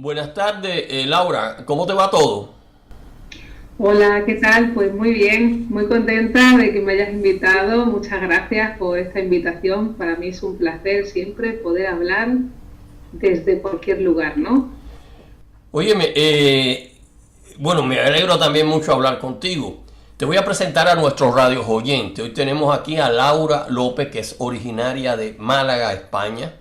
Buenas tardes, Laura. ¿Cómo te va todo? Hola, ¿qué tal? Pues muy bien, muy contenta de que me hayas invitado. Muchas gracias por esta invitación. Para mí es un placer siempre poder hablar desde cualquier lugar, ¿no? Óyeme, bueno, me alegro también mucho hablar contigo. Te voy a presentar a nuestros radios oyentes. Hoy tenemos aquí a Laura López, que es originaria de Málaga, España.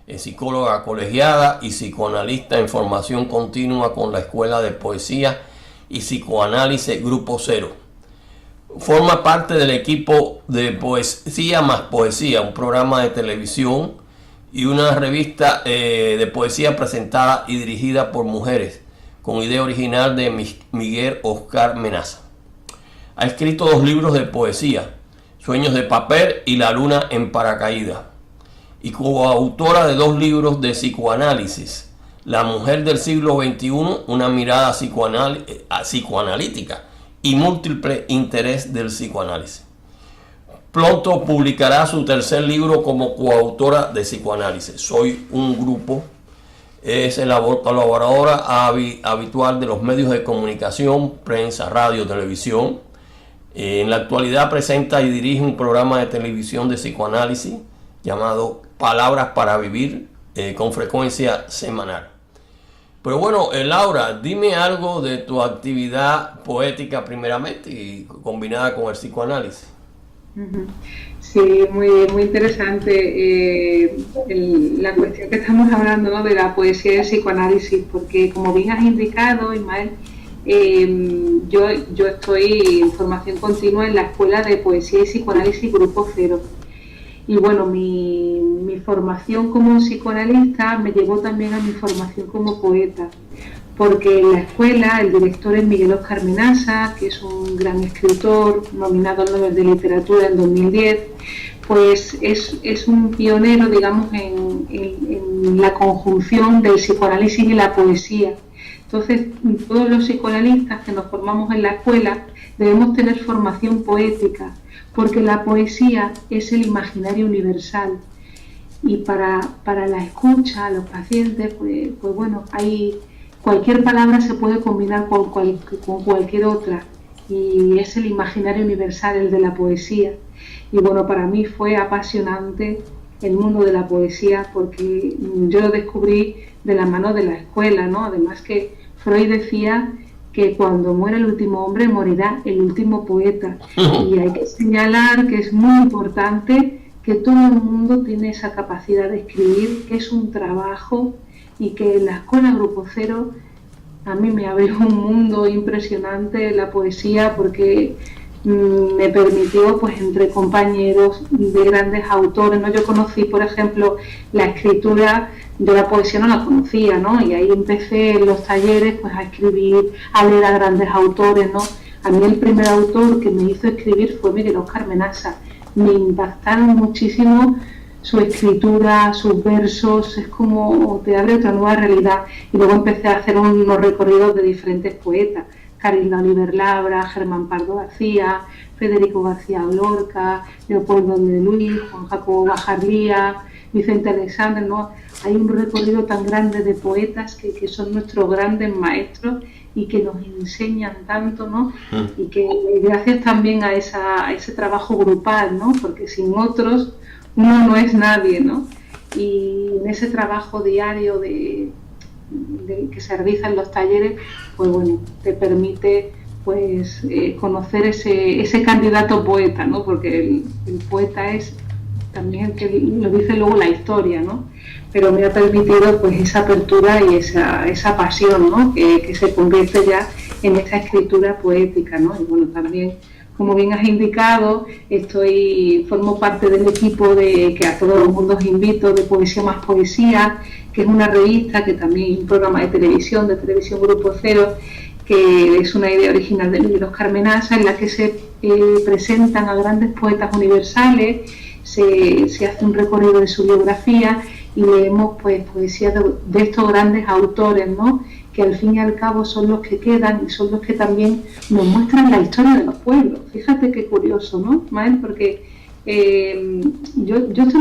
Es psicóloga colegiada y psicoanalista en formación continua con la Escuela de Poesía y Psicoanálisis Grupo Cero. Forma parte del equipo de Poesía más Poesía, un programa de televisión y una revista de poesía presentada y dirigida por mujeres, con idea original de Miguel Oscar Menaza. Ha escrito 2 libros de poesía, Sueños de papel y La luna en paracaídas, y coautora de 2 libros de psicoanálisis, La mujer del siglo XXI, una mirada psicoanalítica y múltiple interés del psicoanálisis. Pronto publicará su 3er libro como coautora de psicoanálisis. Soy un grupo. Es la colaboradora habitual de los medios de comunicación, prensa, radio, televisión. En la actualidad presenta y dirige un programa de televisión de psicoanálisis llamado Palabras para Vivir, con frecuencia semanal. Pero bueno, Laura, dime algo de tu actividad poética primeramente y combinada con el psicoanálisis. Ujú. Sí, muy interesante la cuestión que estamos hablando, ¿no? De la poesía y el psicoanálisis, porque como bien has indicado, Ismael, yo estoy en formación continua en la Escuela de Poesía y Psicoanálisis Grupo Cero. Y bueno, mi formación como psicoanalista me llevó también a mi formación como poeta, porque en la escuela el director es Miguel Oscar Menaza, que es un gran escritor, nominado al Nobel de Literatura en 2010, pues es un pionero, digamos, en la conjunción del psicoanálisis y la poesía. Entonces, todos los psicoanalistas que nos formamos en la escuela debemos tener formación poética, porque la poesía es el imaginario universal. Y para la escucha a los pacientes, pues bueno, cualquier palabra se puede combinar con cualquier otra, y es el imaginario universal, el de la poesía. Y bueno, para mí fue apasionante el mundo de la poesía, porque yo lo descubrí de la mano de la escuela, ¿no? Además que Freud decía que cuando muera el último hombre morirá el último poeta. Y hay que señalar que es muy importante que todo el mundo tiene esa capacidad de escribir, que es un trabajo, y que en la Escuela Grupo Cero a mí me abrió un mundo impresionante la poesía, porque me permitió, pues entre compañeros de grandes autores, ¿no? Yo conocí, por ejemplo, la escritura. Yo la poesía no la conocía, ¿no? Y ahí empecé en los talleres, pues a escribir, a leer a grandes autores, ¿no? A mí el primer autor que me hizo escribir fue Miguel Oscar Menaza. Me impactaron muchísimo su escritura, sus versos, es como te abre otra nueva realidad. Y luego empecé a hacer unos recorridos de diferentes poetas: Carilda Oliver Labra, Germán Pardo García, Federico García Lorca, Leopoldo de Luis, Juan Jacobo Bajarlía, Vicente Alexander, ¿no? Hay un recorrido tan grande de poetas que son nuestros grandes maestros y que nos enseñan tanto, ¿no? Y que gracias también a ese trabajo grupal, ¿no? Porque sin otros uno no es nadie, ¿no? Y en ese trabajo diario que se realiza en los talleres, pues bueno, te permite pues conocer ese candidato poeta, ¿no? Porque el poeta es también, que lo dice luego la historia, ¿no? Pero me ha permitido pues esa apertura y esa pasión, ¿no? Que se convierte ya en esta escritura poética, ¿no? Y bueno, también, como bien has indicado, formo parte del equipo que a todo el mundo os invito, de Poesía más Poesía, que es una revista, que también es un programa de televisión Grupo Cero, que es una idea original de Miguel Oscar Menaza, en la que se presentan a grandes poetas universales. Se hace un recorrido de su biografía y leemos pues poesía de estos grandes autores, ¿no? Que al fin y al cabo son los que quedan y son los que también nos muestran la historia de los pueblos. Fíjate qué curioso, ¿no, Mael? Porque yo esto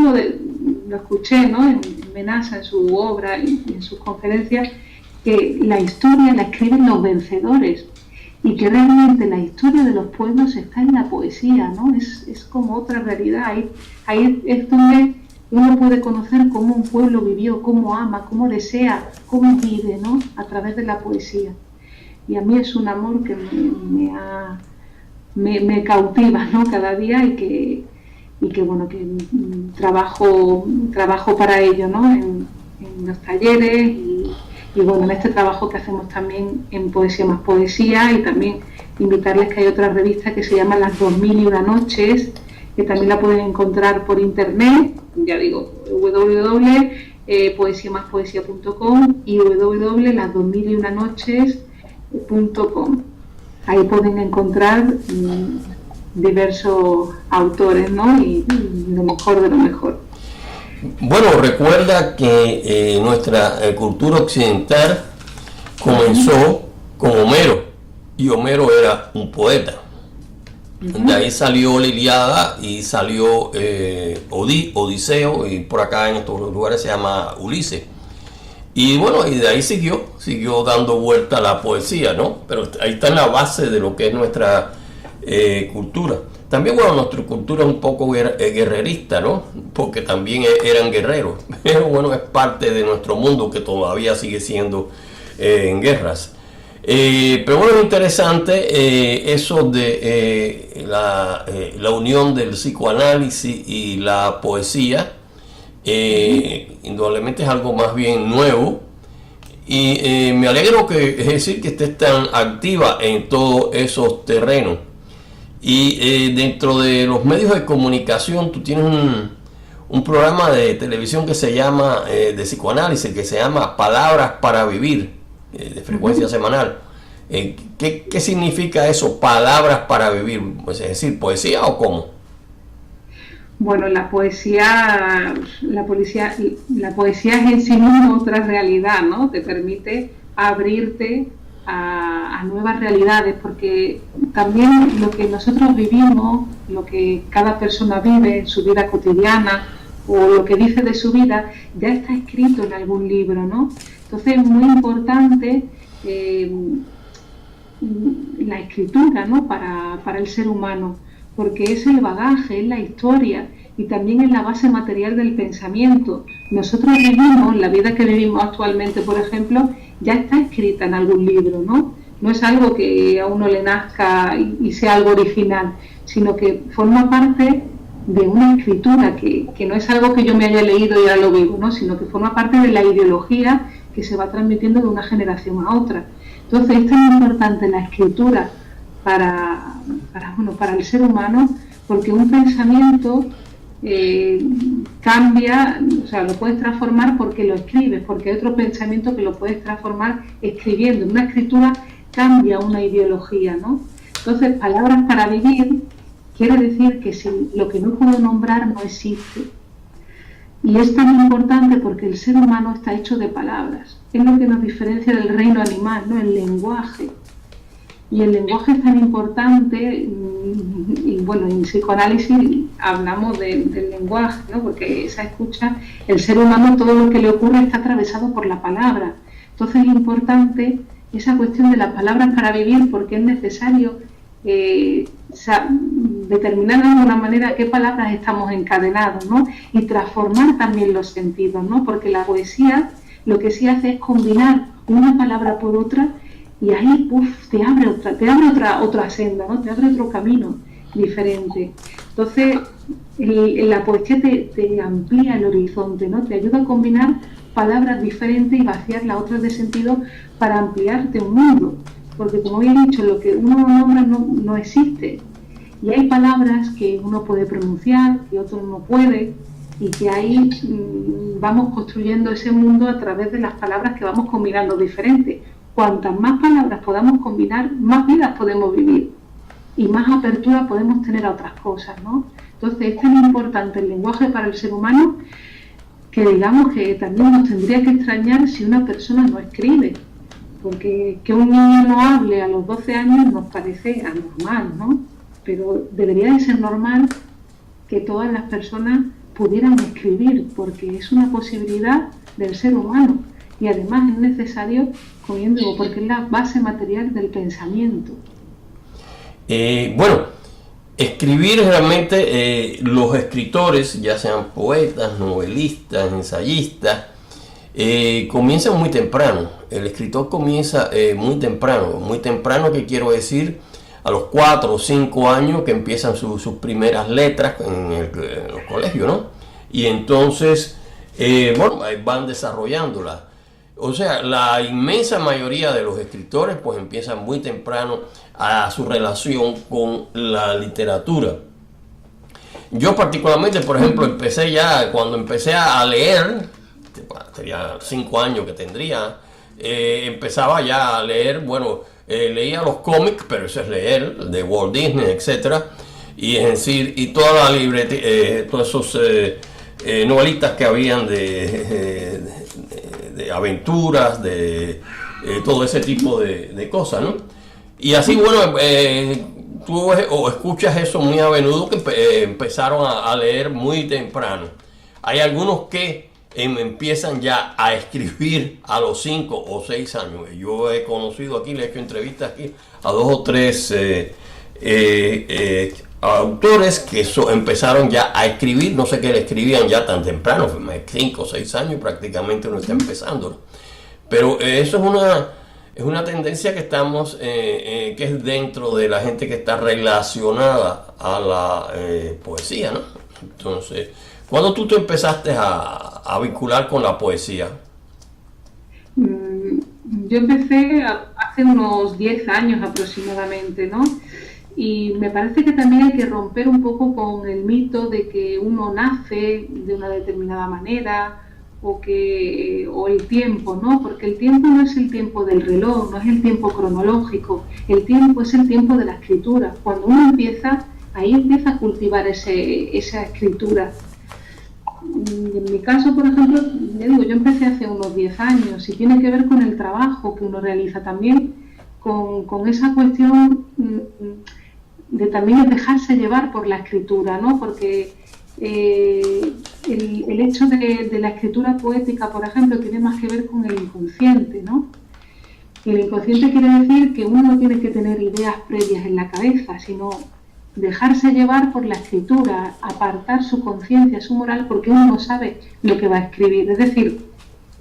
lo escuché, ¿no? En Menaza, en su obra y en sus conferencias, que la historia la escriben los vencedores y que realmente la historia de los pueblos está en la poesía, ¿no? Es como otra realidad. Ahí es donde uno puede conocer cómo un pueblo vivió, cómo ama, cómo desea, cómo vive, ¿no? A través de la poesía. Y a mí es un amor que me cautiva, ¿no? Cada día y que bueno, que trabajo para ello, ¿no? En los talleres y bueno, en este trabajo que hacemos también en Poesía más Poesía, y también invitarles que hay otra revista que se llama Las 2001 Noches, que también la pueden encontrar por internet, ya digo, www.poesiamaspoesia.com y www.las2001noches.com. Ahí pueden encontrar diversos autores, ¿no? Y lo mejor de lo mejor. Bueno, recuerda que nuestra cultura occidental comenzó con Homero, y Homero era un poeta. De ahí salió la Ilíada y salió Odiseo, y por acá en estos lugares se llama Ulises. Y bueno, y de ahí siguió dando vuelta a la poesía, ¿no? Pero ahí está en la base de lo que es nuestra cultura. También, bueno, nuestra cultura es un poco guerrerista, ¿no? Porque también eran guerreros. Pero bueno, es parte de nuestro mundo que todavía sigue siendo en guerras. Pero bueno, es interesante eso de la unión del psicoanálisis y la poesía. Indudablemente es algo más bien nuevo. Y me alegro es decir, que estés tan activa en todos esos terrenos. Y dentro de los medios de comunicación tú tienes un programa de televisión que se llama, de psicoanálisis, que se llama Palabras para Vivir, de frecuencia semanal. ¿Qué significa eso, palabras para vivir? Pues, es decir, ¿poesía o cómo? Bueno, la poesía es en sí misma otra realidad, ¿no? Te permite abrirte a nuevas realidades, porque también lo que nosotros vivimos, lo que cada persona vive en su vida cotidiana o lo que dice de su vida, ya está escrito en algún libro, ¿no? Entonces es muy importante la escritura, ¿no? Para el ser humano, porque es el bagaje, es la historia y también es la base material del pensamiento. Nosotros vivimos, la vida que vivimos actualmente, por ejemplo, ya está escrita en algún libro, ¿no? No es algo que a uno le nazca y sea algo original, sino que forma parte de una escritura, que no es algo que yo me haya leído y ahora lo vivo, ¿no? Sino que forma parte de la ideología que se va transmitiendo de una generación a otra. Entonces, es tan importante la escritura para el ser humano, porque un pensamiento cambia, o sea, lo puedes transformar porque lo escribes, porque hay otro pensamiento que lo puedes transformar escribiendo. Una escritura cambia una ideología, ¿no? Entonces, palabras para vivir quiere decir que si lo que no puedo nombrar no existe. Y es tan importante porque el ser humano está hecho de palabras. Es lo que nos diferencia del reino animal, ¿no? El lenguaje. Y el lenguaje es tan importante, y bueno, en psicoanálisis hablamos del lenguaje, ¿no? Porque esa escucha, el ser humano, todo lo que le ocurre está atravesado por la palabra. Entonces es importante esa cuestión de las palabras para vivir, porque es necesario determinar de alguna manera qué palabras estamos encadenados, ¿no? Y transformar también los sentidos, ¿no? Porque la poesía lo que sí hace es combinar una palabra por otra, y ahí te abre otra senda, ¿no? Te abre otro camino diferente. Entonces, la poesía te amplía el horizonte, ¿no? Te ayuda a combinar palabras diferentes y vaciar las otras de sentido para ampliarte un mundo. Porque, como bien he dicho, lo que uno nombra no existe. Y hay palabras que uno puede pronunciar, que otro no puede, y que ahí vamos construyendo ese mundo a través de las palabras que vamos combinando diferentes. Cuantas más palabras podamos combinar, más vidas podemos vivir y más apertura podemos tener a otras cosas, ¿no? Entonces es tan importante el lenguaje para el ser humano que digamos que también nos tendría que extrañar si una persona no escribe, porque que un niño no hable a los 12 años nos parece anormal, ¿no? Pero debería de ser normal que todas las personas pudieran escribir, porque es una posibilidad del ser humano. y además es necesario, como bien digo, porque es la base material del pensamiento. Bueno, escribir realmente, los escritores, ya sean poetas, novelistas, ensayistas, comienzan muy temprano. El escritor comienza muy temprano, que quiero decir, a los 4 o 5 años que empiezan sus primeras letras en los colegios, ¿no? Y entonces, bueno, van desarrollándolas. O sea, la inmensa mayoría de los escritores pues empiezan muy temprano a su relación con la literatura. Yo particularmente, por ejemplo, cuando empecé a leer, tenía 5 años que tendría, empezaba ya a leer, bueno, leía los cómics, pero eso es leer, de Walt Disney, etcétera, y es decir, y toda la libreta, todos esos novelitas que habían de aventuras, de todo ese tipo de cosas, ¿no? Y así, bueno, tú escuchas eso muy a menudo, que empezaron a leer muy temprano. Hay algunos que empiezan ya a escribir a los 5 o 6 años. Yo he conocido aquí, le he hecho entrevistas aquí a 2 o 3 autores que empezaron ya a escribir, no sé qué le escribían ya tan temprano, 5 o 6 años prácticamente uno está empezando. Pero eso es una tendencia que estamos, que es dentro de la gente que está relacionada a la poesía, ¿no? Entonces, ¿cuándo tú te empezaste a vincular con la poesía? Yo empecé hace unos 10 años aproximadamente, ¿no? Y me parece que también hay que romper un poco con el mito de que uno nace de una determinada manera o el tiempo, ¿no? Porque el tiempo no es el tiempo del reloj, no es el tiempo cronológico, el tiempo es el tiempo de la escritura. Cuando uno empieza, ahí empieza a cultivar esa escritura. En mi caso, por ejemplo, yo empecé hace unos 10 años y tiene que ver con el trabajo que uno realiza también, con esa cuestión de también dejarse llevar por la escritura, ¿no? Porque el hecho de la escritura poética, por ejemplo, tiene más que ver con el inconsciente, ¿no? Y el inconsciente quiere decir que uno no tiene que tener ideas previas en la cabeza, sino dejarse llevar por la escritura, apartar su conciencia, su moral, porque uno no sabe lo que va a escribir. Es decir,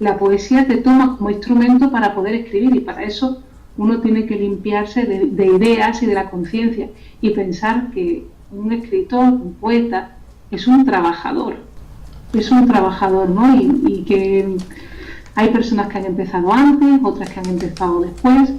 la poesía te toma como instrumento para poder escribir, y para eso uno tiene que limpiarse de ideas y de la conciencia y pensar que un escritor, un poeta, es un trabajador, ¿no? Y que hay personas que han empezado antes, otras que han empezado después,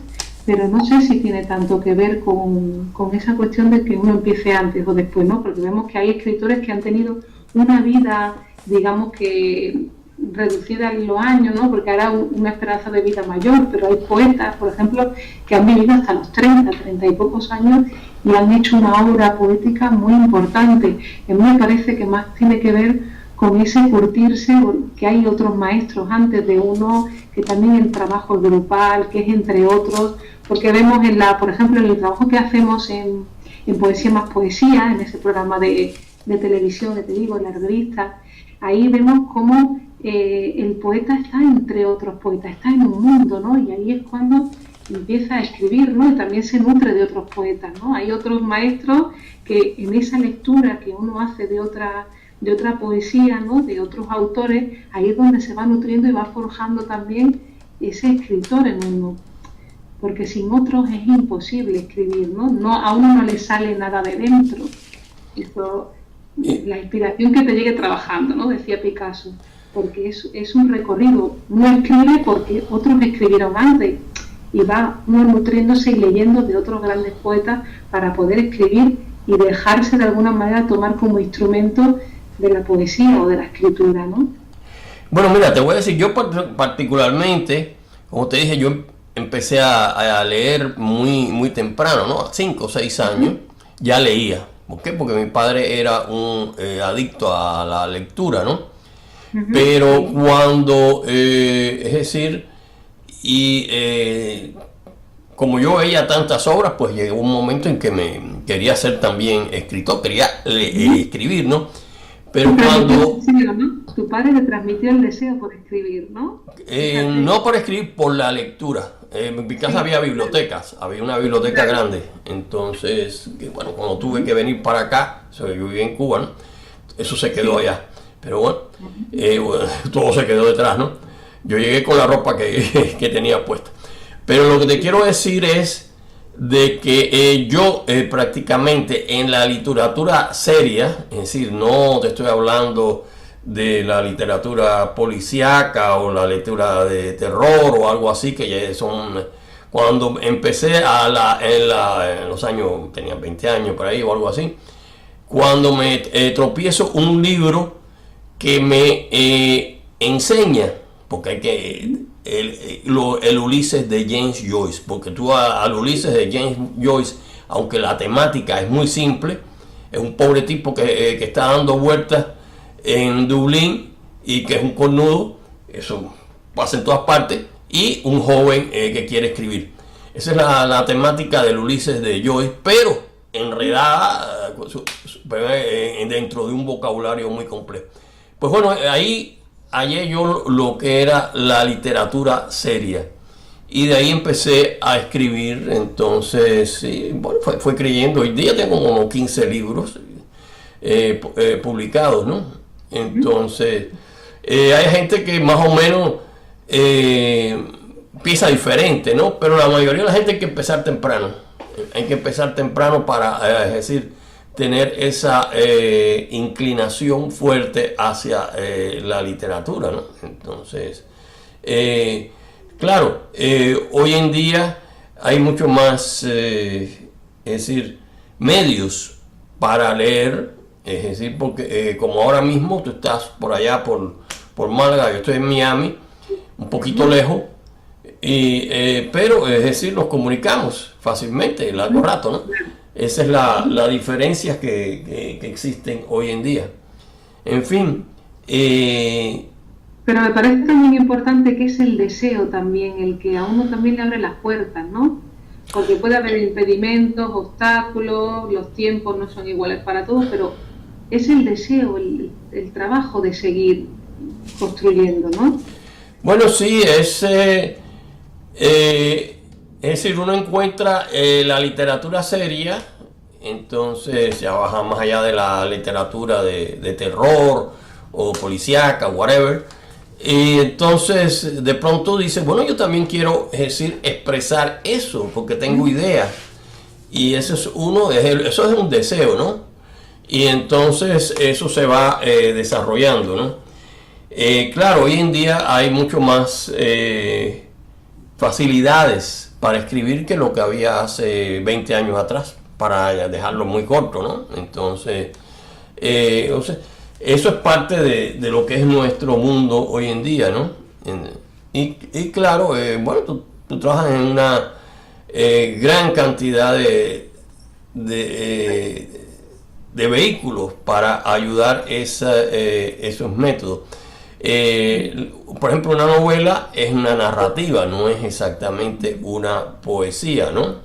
pero no sé si tiene tanto que ver con esa cuestión de que uno empiece antes o después, ¿no? Porque vemos que hay escritores que han tenido una vida, digamos que reducida en los años, ¿no? Porque ahora una esperanza de vida mayor, pero hay poetas, por ejemplo, que han vivido hasta los 30 y pocos años y han hecho una obra poética muy importante. A mí me parece que más tiene que ver con ese curtirse, que hay otros maestros antes de uno, que también el trabajo grupal, que es entre otros, porque vemos por ejemplo, en el trabajo que hacemos en Poesía más Poesía, en ese programa de televisión que te digo, en la revista, ahí vemos cómo el poeta está entre otros poetas, está en un mundo, ¿no? Y ahí es cuando empieza a escribir, ¿no? Y también se nutre de otros poetas, ¿no? Hay otros maestros que en esa lectura que uno hace de otra poesía, ¿no? De otros autores, ahí es donde se va nutriendo y va forjando también ese escritor en uno. Porque sin otros es imposible escribir, ¿no? A uno no le sale nada de dentro. Eso, la inspiración que te llegue trabajando, ¿no? Decía Picasso. Porque es un recorrido. Uno escribe porque otros escribieron antes y va uno nutriéndose y leyendo de otros grandes poetas para poder escribir y dejarse de alguna manera tomar como instrumento de la poesía o de la escritura, ¿no? Bueno, mira, te voy a decir, yo particularmente, como te dije, yo empecé a leer muy temprano, ¿no? A 5 o 6 años ya leía. ¿Por qué? Porque mi padre era un adicto a la lectura, ¿no? Pero cuando, es decir, como yo veía tantas obras, pues llegó un momento en que me quería ser también escritor, quería escribir, ¿no? Pero cuando... Tu padre te transmitió el deseo por escribir, ¿no? No por escribir, por la lectura. En mi casa Sí, había bibliotecas, había una biblioteca claro. grande. Entonces, bueno, cuando tuve que venir para acá, yo vivía en Cuba, ¿no? Eso se quedó Sí. allá. Pero bueno, bueno, todo se quedó detrás, ¿no? Yo llegué con la ropa que tenía puesta. Pero lo que te quiero decir es de que yo prácticamente en la literatura seria, es decir, no te estoy hablando de la literatura policíaca o la lectura de terror o algo así, que ya son... Cuando empecé en los años, tenía 20 años por ahí o algo así, cuando me tropiezo un libro que me enseña, porque hay que el Ulises de James Joyce, porque tú al Ulises de James Joyce, aunque la temática es muy simple, es un pobre tipo que está dando vueltas en Dublín y que es un cornudo, eso pasa en todas partes, y un joven que quiere escribir. Esa es la temática del Ulises de Joyce, pero enredada dentro de un vocabulario muy complejo. Pues bueno, ahí hallé yo lo que era la literatura seria. Y de ahí empecé a escribir, entonces, sí, bueno, fue creyendo. Hoy día tengo como 15 libros publicados, ¿no? Entonces, hay gente que más o menos empieza diferente, ¿no? Pero la mayoría de la gente hay que empezar temprano. Hay que empezar temprano para, es decir, tener esa inclinación fuerte hacia la literatura, ¿no? Entonces, claro, hoy en día hay mucho más, es decir, medios para leer, es decir, porque como ahora mismo tú estás por allá, por Málaga, yo estoy en Miami, un poquito lejos, pero es decir, nos comunicamos fácilmente, en largo rato, ¿no? Esa es la diferencia que existen hoy en día. En fin, Pero me parece también importante que es el deseo también, el que a uno también le abre las puertas, ¿no? Porque puede haber impedimentos, obstáculos, los tiempos no son iguales para todos, pero es el deseo, el trabajo de seguir construyendo, ¿no? bueno, sí, es decir, uno encuentra la literatura seria, entonces ya baja más allá de la literatura de terror o policíaca, whatever. Y entonces de pronto dice, bueno, yo también quiero, es decir, expresar eso, porque tengo ideas. Y eso es eso es un deseo, ¿no? Y entonces eso se va desarrollando, ¿no? Claro, hoy en día hay mucho más facilidades para escribir que lo que había hace 20 años atrás, para dejarlo muy corto, ¿no? Entonces, o sea, eso es parte de lo que es nuestro mundo hoy en día, ¿no? Y claro, bueno, tú trabajas en una gran cantidad de, de vehículos para ayudar esos métodos. Por ejemplo, una novela es una narrativa, no es exactamente una poesía, ¿no?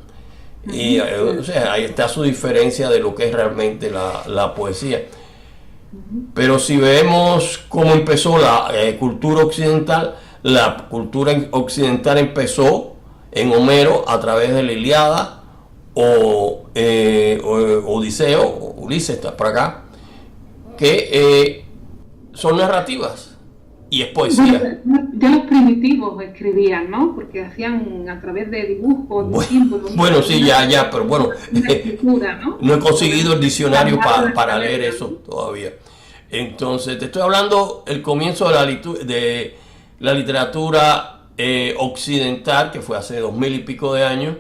Y o sea, ahí está su diferencia de lo que es realmente la poesía. Pero si vemos cómo empezó la cultura occidental empezó en Homero a través de la Ilíada o Odiseo, o Ulises está por acá, que son narrativas y es Bueno, poesía. ya los primitivos escribían, ¿no? Porque hacían a través de dibujos, de Bueno, símbolos, bueno, sí, ya, pero bueno, una escritura, ¿no? no he conseguido el diccionario Plasmado en para leer papel, eso ¿no? todavía. Entonces, te estoy hablando el comienzo de la literatura occidental, que fue hace 2000 y pico de años,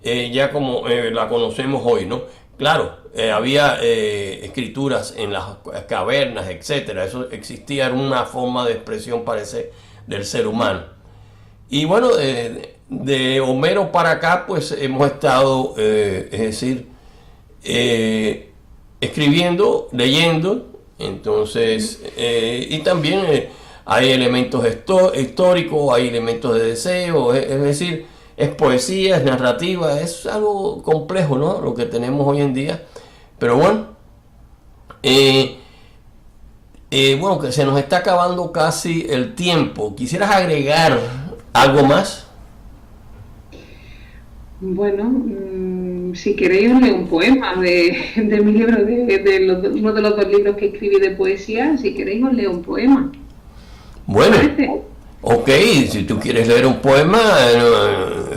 ya como la conocemos hoy, ¿no? Claro, había escrituras en las cavernas, etcétera. Eso existía, era una forma de expresión, parece, del ser humano. Y bueno, de Homero para acá, pues hemos estado, es decir, escribiendo, leyendo, entonces, y también hay elementos históricos, hay elementos de deseo, es decir, es poesía, es narrativa, es algo complejo, ¿no? Lo que tenemos hoy en día. Pero bueno, bueno, que se nos está acabando casi el tiempo. ¿Quisieras agregar algo más? Bueno, si queréis os leo un poema de mi libro, uno de los dos libros que escribí de poesía. Si queréis os leo un poema. ¿Os Bueno, parece? ok, si tú quieres leer un poema,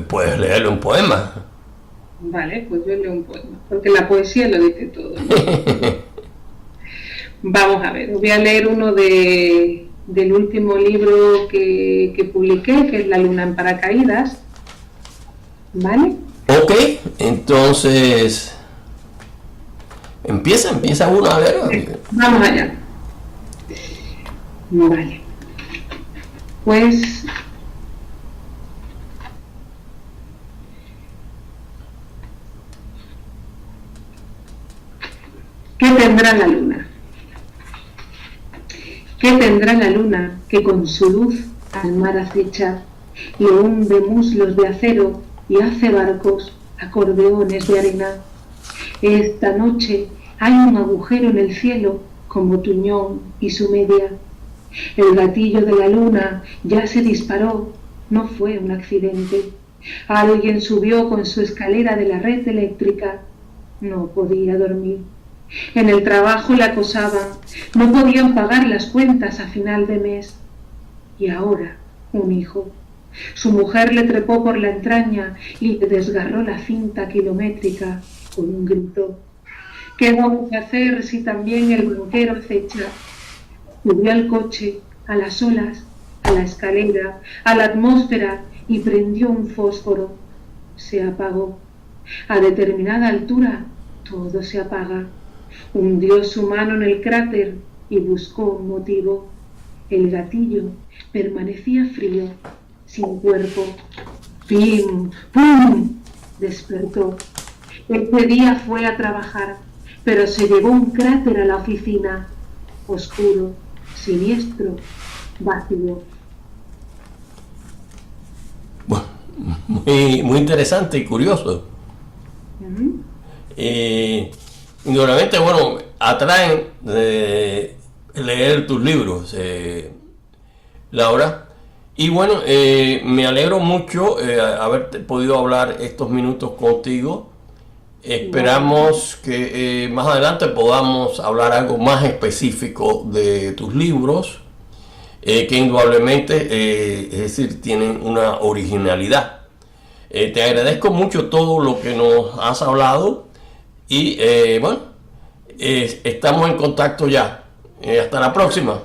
puedes leerle un poema. Vale, pues yo leo un poema, porque la poesía lo dice todo, ¿no? Vamos a ver, os voy a leer uno del último libro que publiqué, que es La luna en paracaídas, ¿vale? Ok, entonces empieza uno a ver. Vamos allá. Vale. Pues ¿qué tendrá la luna? ¿Qué tendrá la luna que con su luz al mar acecha y hunde muslos de acero y hace barcos, acordeones de arena? Esta noche hay un agujero en el cielo como Tuñón y su media. El gatillo de la luna ya se disparó, no fue un accidente. Alguien subió con su escalera de la red eléctrica. No podía dormir. En el trabajo la acosaban, no podían pagar las cuentas a final de mes. Y ahora, un hijo. Su mujer le trepó por la entraña y le desgarró la cinta kilométrica con un grito. ¿Qué vamos a hacer si también el banquero acecha? Subió al coche, a las olas, a la escalera, a la atmósfera y prendió un fósforo. Se apagó. A determinada altura, todo se apaga. Hundió su mano en el cráter y buscó un motivo. El gatillo permanecía frío, sin cuerpo. ¡Pim! ¡Pum! Despertó. Ese día fue a trabajar, pero se llevó un cráter a la oficina. Oscuro, siniestro, vacío. Bueno, muy interesante y curioso. ¿Mm? Indudablemente, bueno, atraen leer tus libros, Laura. Y bueno, me alegro mucho haber podido hablar estos minutos contigo. Esperamos que más adelante podamos hablar algo más específico de tus libros, que indudablemente, es decir, tienen una originalidad. Te agradezco mucho todo lo que nos has hablado y bueno, estamos en contacto ya. Hasta la próxima.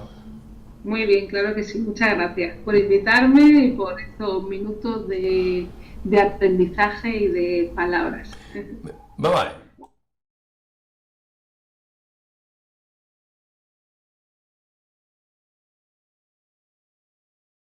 Muy bien, claro que sí. Muchas gracias por invitarme y por estos minutos de aprendizaje y de palabras. Bye bye.